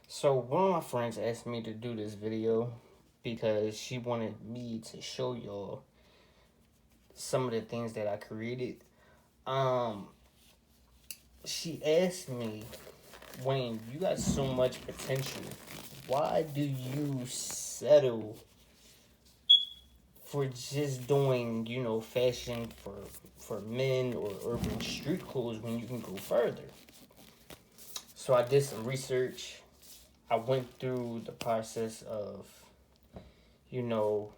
So one of my friends asked me to do this video because she wanted me to show y'all some of the things that I created. Um, she asked me, Wayne, you got so much potential. Why do you settle for just doing, fashion for men or urban street clothes when you can go further? So I did some research. I went through the process of, you know,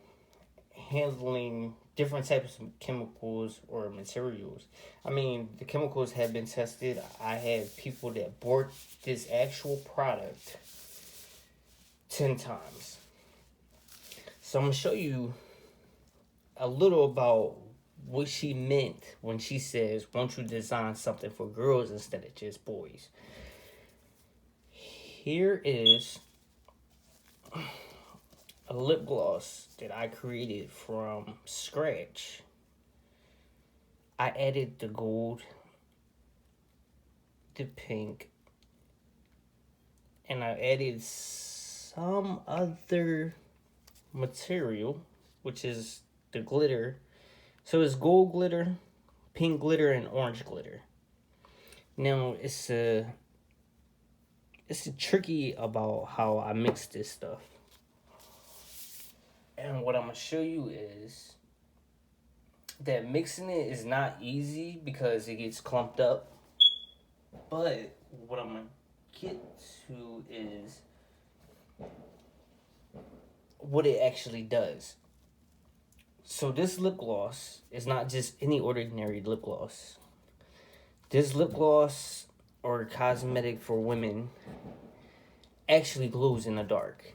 handling different types of chemicals or materials. I mean, the chemicals have been tested. I had people that bought this actual product 10 times. So I'm going to show you a little about what she meant when she says, won't you design something for girls instead of just boys? Here is a lip gloss that I created from scratch. I added the gold, the pink, and I added some other material, which is the glitter. So it's gold glitter, pink glitter, and orange glitter. Now it's a tricky about how I mix this stuff. And what I'm gonna show you is that mixing it is not easy because it gets clumped up. But what I'm gonna get to is what it actually does. So this lip gloss is not just any ordinary lip gloss. This lip gloss or cosmetic for women actually glows in the dark.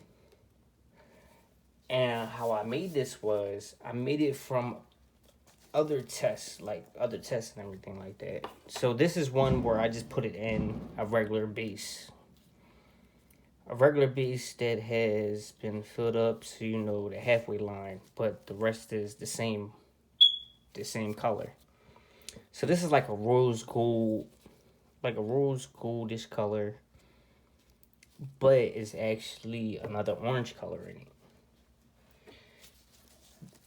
And how I made this was I made it from other tests and everything like that. So this is one where I just put it in a regular base. A regular base that has been filled up to the halfway line, but the rest is the same color. So this is like a rose gold, like a rose goldish color, but it's actually another orange color in it.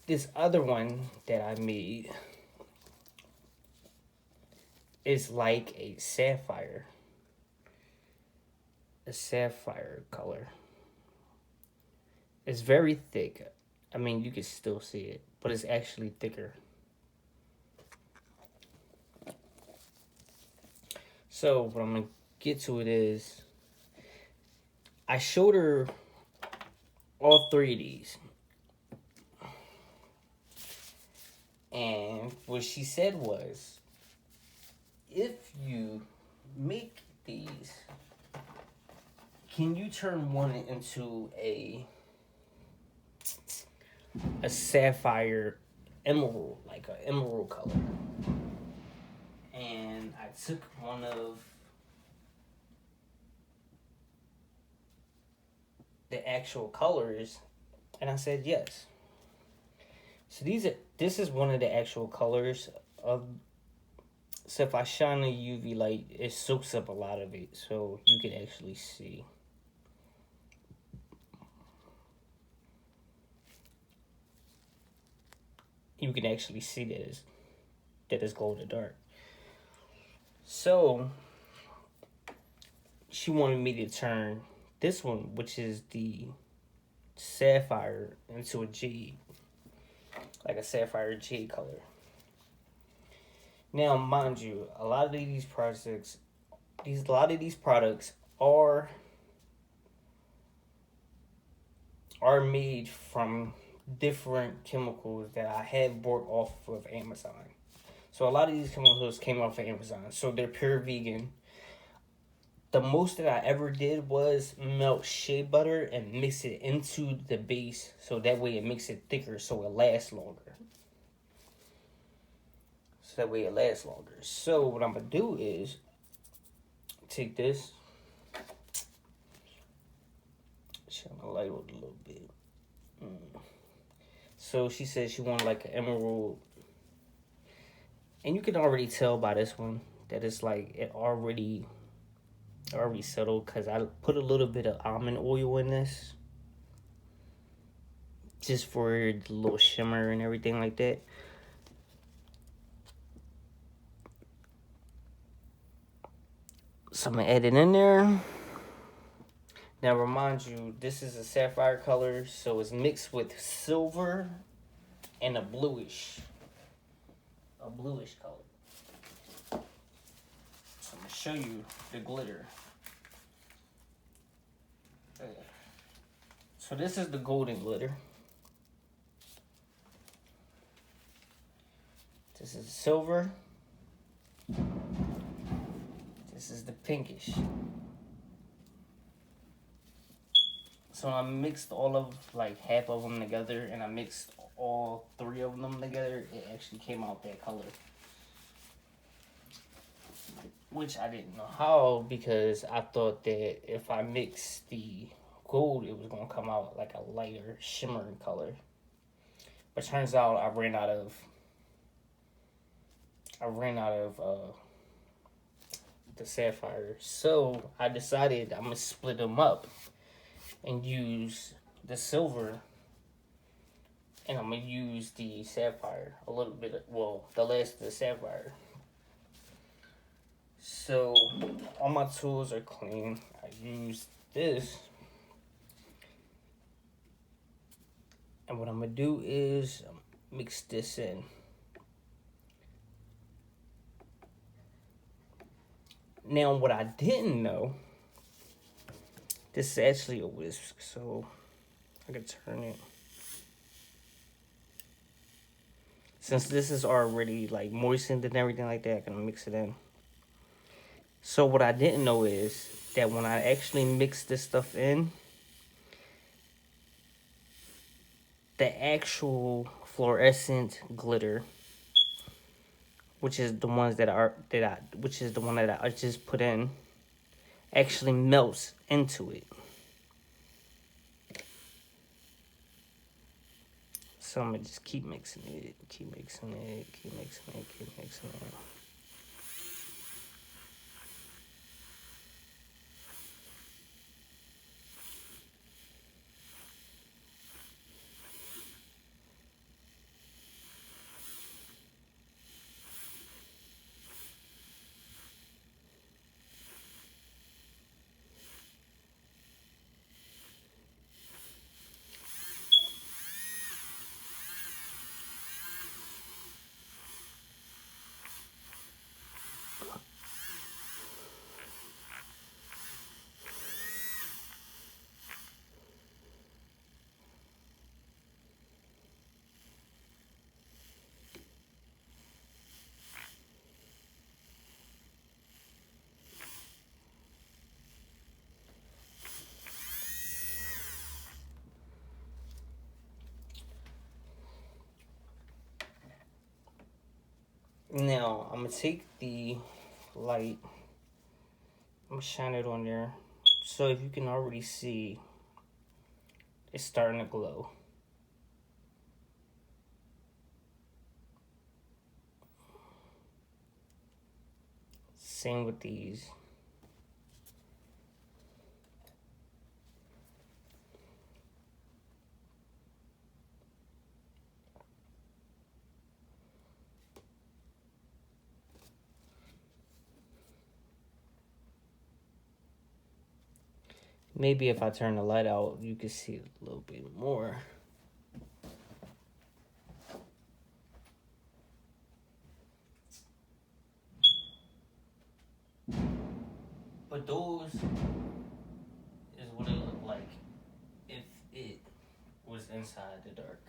This other one that I made is like a sapphire color. It's very thick. I mean, you can still see it, but it's actually thicker. So what I'm gonna get to it is, I showed her all three of these, and what she said was, if you make these, can you turn one into a sapphire emerald, like an emerald color? And I took one of the actual colors and I said yes. So this is one of the actual colors of. So if I shine a UV light, it soaks up a lot of it, so you can actually see. You can actually see that it's glow in the dark. So she wanted me to turn this one, which is the sapphire, into a jade, like a sapphire jade color. Now, mind you, a lot of these products are made from different chemicals that I have bought off of Amazon. So a lot of these chemicals came off of Amazon. So they're pure vegan. The most that I ever did was melt shea butter and mix it into the base, so that way it makes it thicker, so it lasts longer. So what I'm gonna do is take this, shine the light with a little bit. So she said she wanted like an emerald, and you can already tell by this one that it's like it already already settled because I put a little bit of almond oil in this just for the little shimmer and everything like that. So I'm gonna add it in there. Now remind you, this is a sapphire color, so it's mixed with silver and a bluish color. So I'm gonna show you the glitter. So this is the golden glitter. This is silver. This is the pinkish. So I mixed all of like half of them together, and I mixed all three of them together. It actually came out that color, which I didn't know how, because I thought that if I mixed the gold, it was gonna come out like a lighter shimmering color. But turns out I ran out of the sapphire, so I decided I'm gonna split them up and use the silver, and I'm gonna use the sapphire a little bit. Well, the last of the sapphire. So all my tools are clean. I use this, and what I'm gonna do is mix this in. Now, what I didn't know, this is actually a whisk, so I can turn it. Since this is already like moistened and everything like that, I can mix it in. So what I didn't know is that when I actually mix this stuff in, the actual fluorescent glitter, which is the ones which is the one that I just put in, actually melts into it. So I'm gonna just keep mixing it, keep mixing it, keep mixing it, keep mixing it. Now I'm gonna take the light, I'm gonna shine it on there. So if you can already see, it's starting to glow. Same with these. Maybe if I turn the light out, you can see it a little bit more. But those is what it looked like if it was inside the dark.